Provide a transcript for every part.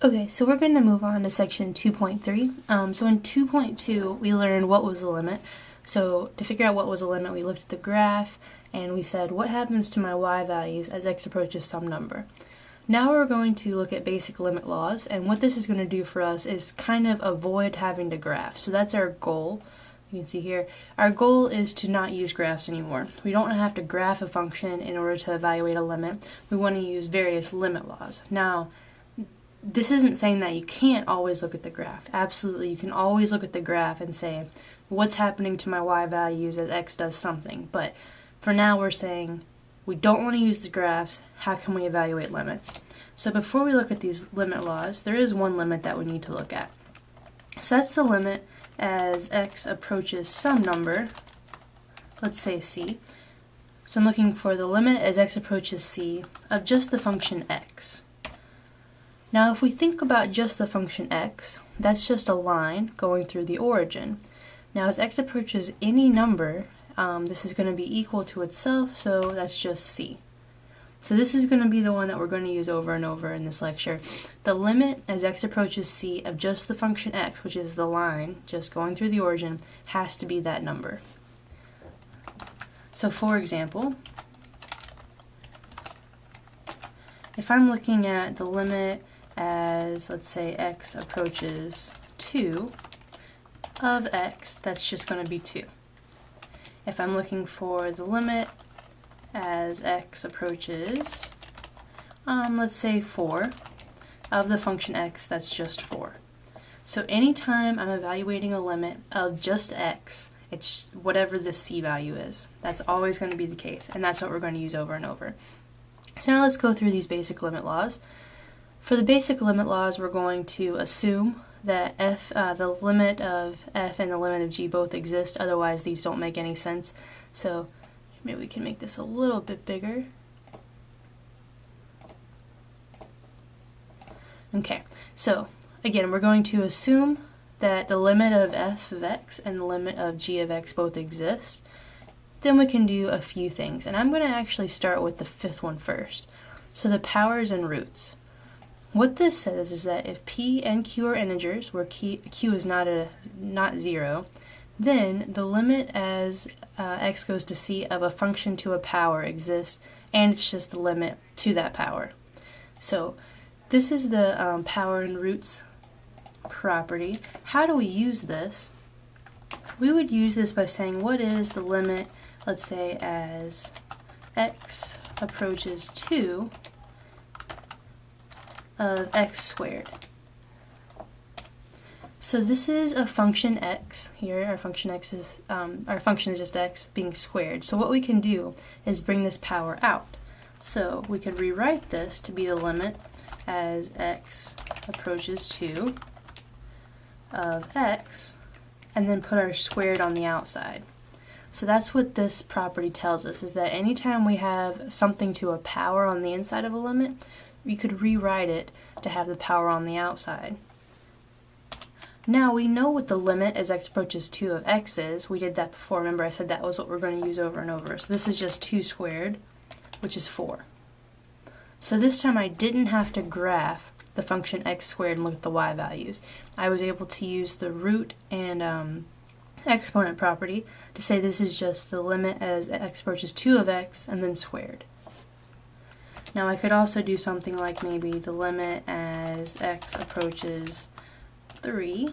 Okay, so we're going to move on to section 2.3. So in 2.2, we learned what was the limit. So to figure out what was the limit, we looked at the graph and we said, what happens to my y values as x approaches some number? Now we're going to look at basic limit laws, and what this is going to do for us is kind of avoid having to graph. So that's our goal. You can see here, our goal is to not use graphs anymore. We don't have to graph a function in order to evaluate a limit. We want to use various limit laws. Now, this isn't saying that you can't always look at the graph. Absolutely, you can always look at the graph and say, what's happening to my y values as x does something. But for now, we're saying we don't want to use the graphs. How can we evaluate limits? So before we look at these limit laws, there is one limit that we need to look at. So that's the limit as x approaches some number, let's say c. So I'm looking for the limit as x approaches c of just the function x. Now if we think about just the function x, that's just a line going through the origin. Now as x approaches any number, this is going to be equal to itself, so that's just c. So this is going to be the one that we're going to use over and over in this lecture. The limit as x approaches c of just the function x, which is the line just going through the origin, has to be that number. So for example, if I'm looking at the limit as, let's say, x approaches 2 of x, that's just going to be 2. If I'm looking for the limit as x approaches, let's say 4, of the function x, that's just 4. So anytime I'm evaluating a limit of just x, it's whatever the c value is. That's always going to be the case, and that's what we're going to use over and over. So now let's go through these basic limit laws. For the basic limit laws, we're going to assume that the limit of f and the limit of g both exist, otherwise these don't make any sense. So maybe we can make this a little bit bigger. Okay, so again, we're going to assume that the limit of f of x and the limit of g of x both exist. Then we can do a few things, and I'm going to actually start with the fifth one first. So the powers and roots. What this says is that if p and q are integers, where q is not 0, then the limit as x goes to c of a function to a power exists, and it's just the limit to that power. So this is the power and roots property. How do we use this? We would use this by saying, what is the limit, let's say, as x approaches 2 of x squared. So this is a function x. Here our function is just x being squared. So what we can do is bring this power out. So we could rewrite this to be the limit as x approaches 2 of x, and then put our squared on the outside. So that's what this property tells us, is that anytime we have something to a power on the inside of a limit, you could rewrite it to have the power on the outside. Now we know what the limit as x approaches 2 of x is. We did that before. Remember, I said that was what we're going to use over and over. So this is just 2 squared, which is 4. So this time I didn't have to graph the function x squared and look at the y values. I was able to use the root and exponent property to say this is just the limit as x approaches 2 of x and then squared. Now I could also do something like maybe the limit as x approaches 3.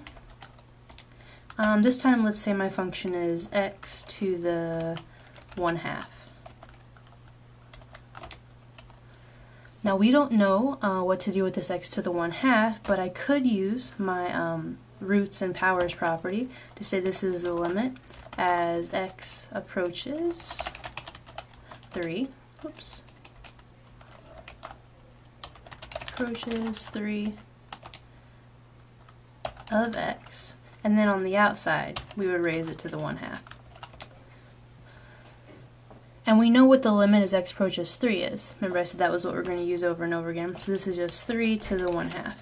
This time let's say my function is x to the 1/2. Now we don't know what to do with this x to the 1/2, but I could use my roots and powers property to say this is the limit as x approaches 3. Oops. Approaches 3 of x, and then on the outside we would raise it to the 1/2. And we know what the limit as x approaches 3 is. Remember I said that was what we're going to use over and over again. So this is just 3 to the 1/2,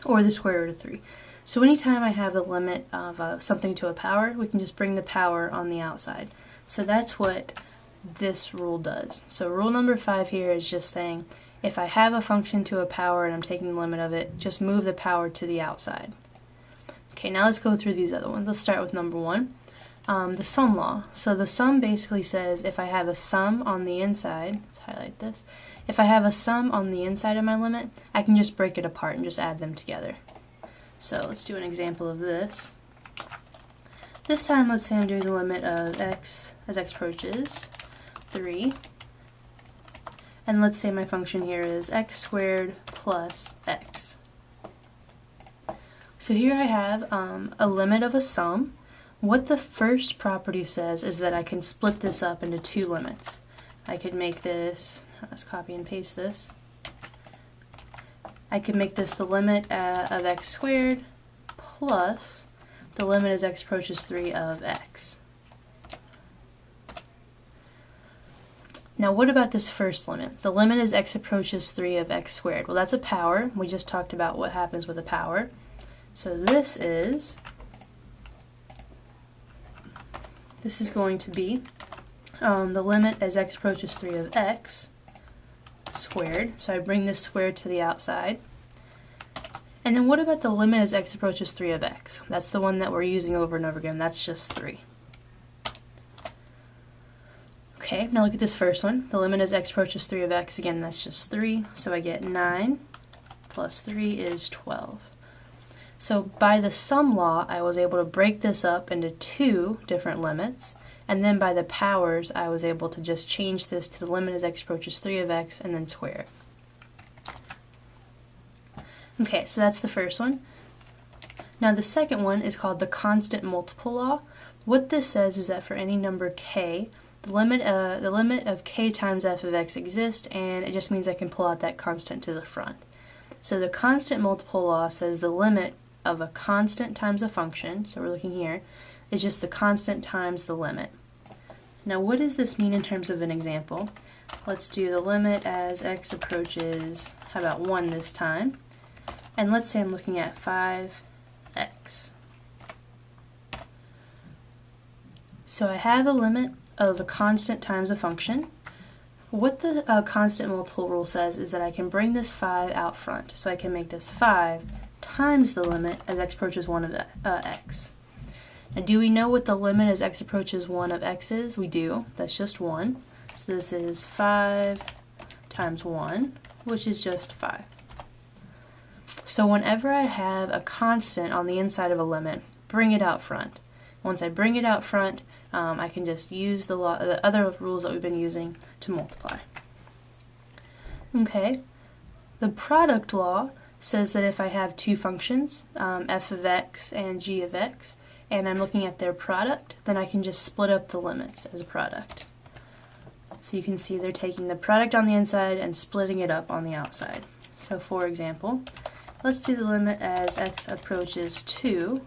or the square root of 3. So anytime I have a limit of something to a power, we can just bring the power on the outside. So that's what this rule does. So rule number 5 here is just saying if I have a function to a power and I'm taking the limit of it, just move the power to the outside. Okay, now let's go through these other ones. Let's start with number 1, the sum law. So the sum basically says if I have a sum on the inside, let's highlight this, if I have a sum on the inside of my limit, I can just break it apart and just add them together. So let's do an example of this. This time, let's say I'm doing the limit of x as x approaches 3. And let's say my function here is x squared plus x. So here I have a limit of a sum. What the first property says is that I can split this up into 2 limits. I could make this, let's copy and paste this. I could make this the limit of x squared plus the limit as x approaches 3 of x. Now what about this first limit? The limit as x approaches 3 of x squared. Well, that's a power. We just talked about what happens with a power. So this is going to be the limit as x approaches 3 of x squared. So I bring this squared to the outside. And then what about the limit as x approaches 3 of x? That's the one that we're using over and over again. That's just 3. Okay, now look at this first one. The limit as x approaches 3 of x, again, that's just 3. So I get 9 plus 3 is 12. So by the sum law, I was able to break this up into 2 different limits. And then by the powers, I was able to just change this to the limit as x approaches 3 of x and then square it. Okay, so that's the first one. Now the second one is called the constant multiple law. What this says is that for any number k, the limit of k times f of x exists, and it just means I can pull out that constant to the front. So the constant multiple law says the limit of a constant times a function, so we're looking here, is just the constant times the limit. Now what does this mean in terms of an example? Let's do the limit as x approaches, how about 1 this time? And let's say I'm looking at 5x. So I have a limit of a constant times a function. What the constant multiple rule says is that I can bring this 5 out front. So I can make this 5 times the limit as x approaches 1 of x. Now do we know what the limit as x approaches 1 of x is? We do. That's just 1. So this is 5 times 1, which is just 5. So whenever I have a constant on the inside of a limit, bring it out front. Once I bring it out front, I can just use the other rules that we've been using to multiply. Okay, the product law says that if I have 2 functions, f of x and g of x, and I'm looking at their product, then I can just split up the limits as a product. So you can see they're taking the product on the inside and splitting it up on the outside. So for example, let's do the limit as x approaches 2,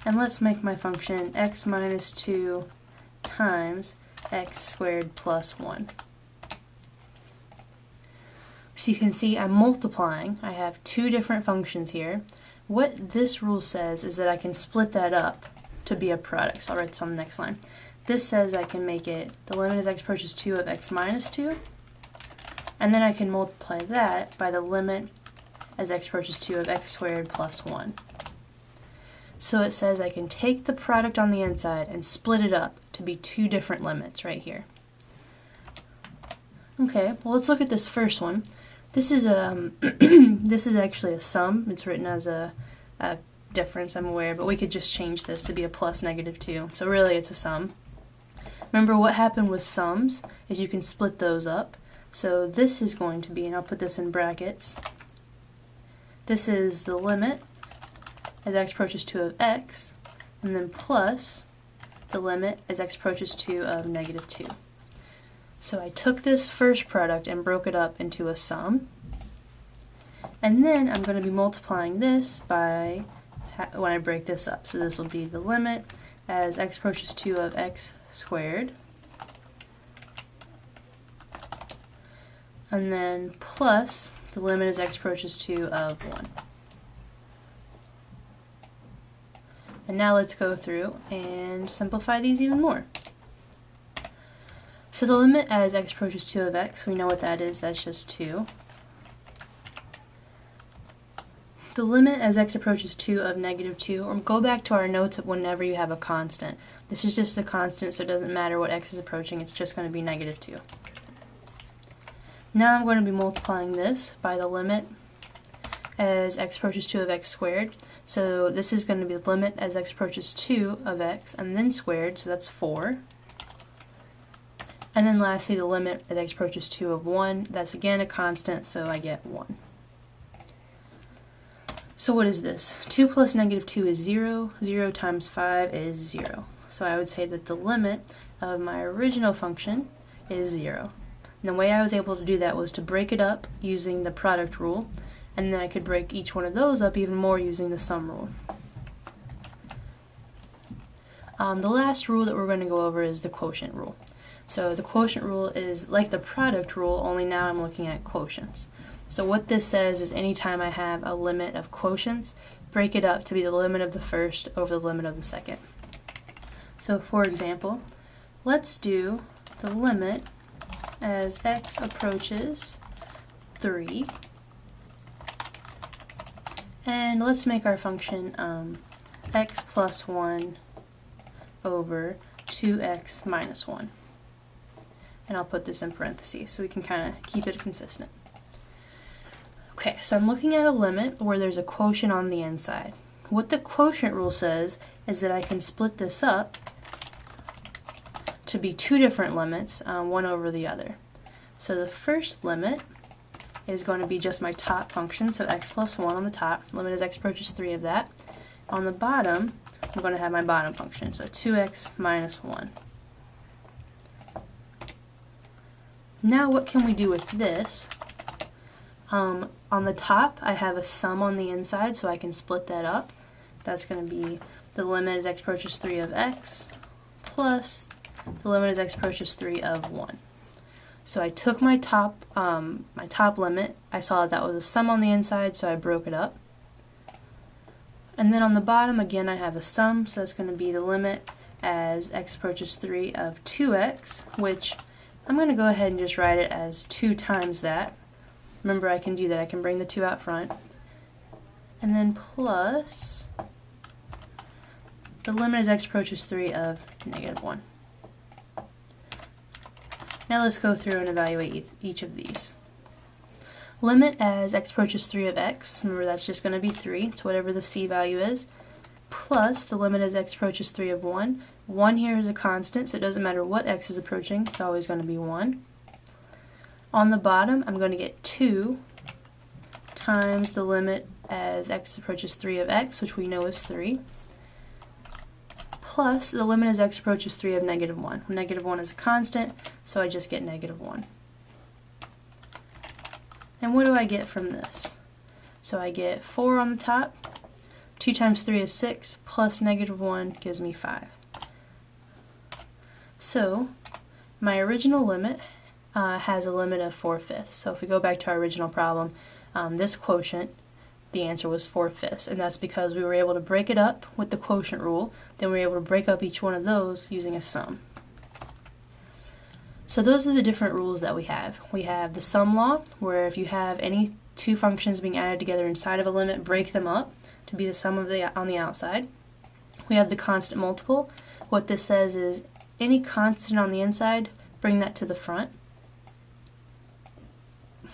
and let's make my function x minus 2 times x squared plus 1. So you can see I'm multiplying. I have 2 different functions here. What this rule says is that I can split that up to be a product. So I'll write this on the next line. This says I can make it the limit as x approaches 2 of x minus 2, and then I can multiply that by the limit as x approaches 2 of x squared plus 1. So it says I can take the product on the inside and split it up to be 2 different limits right here. Okay, well let's look at this first one. This is this is actually a sum. It's written as a difference, I'm aware, but we could just change this to be a plus negative 2. So really it's a sum. Remember what happened with sums is you can split those up. So this is going to be, and I'll put this in brackets, this is the limit as x approaches 2 of x, and then plus the limit as x approaches 2 of negative 2. So I took this first product and broke it up into a sum, and then I'm going to be multiplying this by when I break this up. So this will be the limit as x approaches 2 of x squared, and then plus the limit as x approaches 2 of 1. And now let's go through and simplify these even more. So the limit as x approaches 2 of x, we know what that is, that's just 2. the limit as x approaches 2 of -2, or go back to our notes of whenever you have a constant. This is just a constant, so it doesn't matter what x is approaching, it's just going to be -2. Now I'm going to be multiplying this by the limit as x approaches 2 of x squared. So this is going to be the limit as x approaches 2 of x and then squared, so that's 4. And then lastly the limit as x approaches 2 of 1. That's again a constant, so I get 1. So what is this? 2 plus -2 is 0. 0 times 5 is 0. So I would say that the limit of my original function is 0. And the way I was able to do that was to break it up using the product rule, and then I could break each one of those up even more using the sum rule. The last rule that we're going to go over is the quotient rule. So the quotient rule is like the product rule, only now I'm looking at quotients. So what this says is anytime I have a limit of quotients, break it up to be the limit of the first over the limit of the second. So for example, let's do the limit as x approaches 3, and let's make our function x plus 1 over 2x minus 1. And I'll put this in parentheses so we can kind of keep it consistent. Okay, so I'm looking at a limit where there's a quotient on the inside. What the quotient rule says is that I can split this up to be two different limits, one over the other. So the first limit is going to be just my top function, so x plus 1 on the top, limit as x approaches 3 of that. On the bottom, I'm going to have my bottom function, so 2x minus 1. Now what can we do with this? On the top, I have a sum on the inside, so I can split that up. That's going to be the limit as x approaches 3 of x plus the limit as x approaches 3 of 1. So I took my top limit, I saw that was a sum on the inside, so I broke it up. And then on the bottom, again, I have a sum, so that's going to be the limit as x approaches 3 of 2x, which I'm going to go ahead and just write it as 2 times that. Remember, I can do that. I can bring the 2 out front. And then plus the limit as x approaches 3 of -1. Now let's go through and evaluate each of these. Limit as x approaches 3 of x, remember that's just going to be 3, it's whatever the c value is, plus the limit as x approaches 3 of 1. 1 here is a constant, so it doesn't matter what x is approaching, it's always going to be 1. On the bottom, I'm going to get 2 times the limit as x approaches 3 of x, which we know is 3, plus the limit as x approaches 3 of -1. -1 is a constant, so I just get -1. And what do I get from this? So I get 4 on the top, 2 times 3 is 6, plus -1 gives me 5. So my original limit has a limit of 4/5. So if we go back to our original problem, this quotient, the answer was 4/5, and that's because we were able to break it up with the quotient rule, then we were able to break up each one of those using a sum. So those are the different rules that we have. We have the sum law, where if you have any two functions being added together inside of a limit, break them up to be the sum of on the outside. We have the constant multiple. What this says is any constant on the inside, bring that to the front.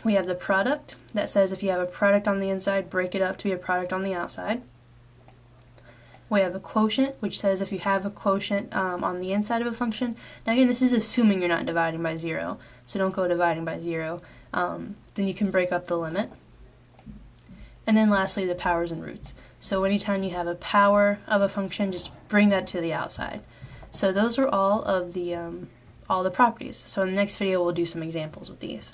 We have the product that says if you have a product on the inside, break it up to be a product on the outside. We have a quotient, which says if you have a quotient on the inside of a function. Now again, this is assuming you're not dividing by 0, so don't go dividing by 0. Then you can break up the limit. And then lastly, the powers and roots. So anytime you have a power of a function, just bring that to the outside. So those are all of the properties. So in the next video, we'll do some examples with these.